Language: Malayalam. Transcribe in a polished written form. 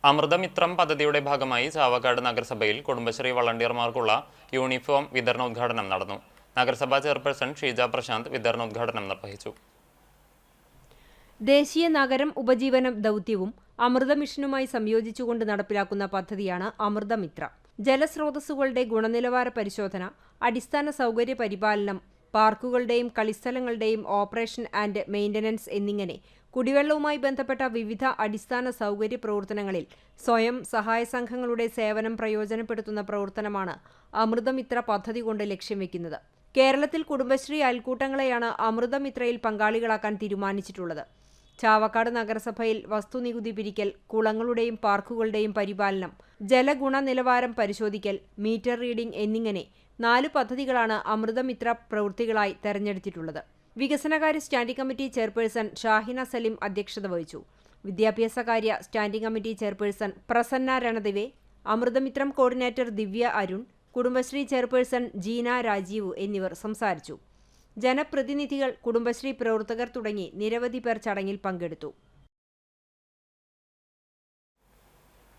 അമൃതമിത്രം പദ്ധതിയുടെ ഭാഗമായി ചാവക്കാട് നഗരസഭയിൽ കുടുംബശ്രീ വളണ്ടിയർമാർക്കുള്ള യൂണിഫോം വിതരണോദ്ഘാടനം നടന്നു. നഗരസഭാ ചെയർപേഴ്സൺ ഷീജ പ്രശാന്ത് വിതരണോദ്ഘാടനം നിർവഹിച്ചു. ദേശീയ നഗരം ഉപജീവനം ദൗത്യവും അമൃത മിഷനുമായി സംയോജിച്ചുകൊണ്ട് നടപ്പിലാക്കുന്ന പദ്ധതിയാണ് അമൃതമിത്ര. ജലസ്രോതസ്സുകളുടെ ഗുണനിലവാര പരിശോധന, അടിസ്ഥാന സൗകര്യ പരിപാലനം, പാർക്കുകളുടെയും കളിസ്ഥലങ്ങളുടെയും ഓപ്പറേഷൻ ആൻഡ് മെയിന്റനൻസ് എന്നിങ്ങനെ കുടിവെള്ളവുമായി ബന്ധപ്പെട്ട വിവിധ അടിസ്ഥാന സൗകര്യ പ്രവർത്തനങ്ങളിൽ സ്വയം സഹായ സംഘങ്ങളുടെ സേവനം പ്രയോജനപ്പെടുത്തുന്ന പ്രവർത്തനമാണ് അമൃതമിത്ര പദ്ധതി കൊണ്ട് ലക്ഷ്യം വെക്കുന്നത്. കേരളത്തിൽ കുടുംബശ്രീ അയൽക്കൂട്ടങ്ങളെയാണ് അമൃതമിത്രയിൽ പങ്കാളികളാക്കാൻ തീരുമാനിച്ചിട്ടുള്ളത്. ചാവക്കാട് നഗരസഭയിൽ വസ്തുനികുതി പിരിക്കൽ, കുളങ്ങളുടെയും പാർക്കുകളുടെയും പരിപാലനം, ജലഗുണനിലവാരം പരിശോധിക്കൽ, മീറ്റർ റീഡിംഗ് എന്നിങ്ങനെ 4 പദ്ധതികളാണ് അമൃതമിത്ര പ്രവൃത്തികളായി തെരഞ്ഞെടുത്തിട്ടുള്ളത്. വികസനകാര്യ standing committee chairperson Shahina Salim അധ്യക്ഷത വഹിച്ചു. വിദ്യാഭ്യാസകാര്യ standing committee chairperson Prasanna Ranadive, അമൃതമിത്രം കോർഡിനേറ്റർ ദിവ്യ അരുൺ, കുടുംബശ്രീ ചെയർപേഴ്സൺ ജീന രാജീവ് എന്നിവർ സംസാരിച്ചു. ജനപ്രതിനിധികൾ, കുടുംബശ്രീ പ്രവർത്തകർ തുടങ്ങി നിരവധി പേർ ചടങ്ങിൽ പങ്കെടുത്തു.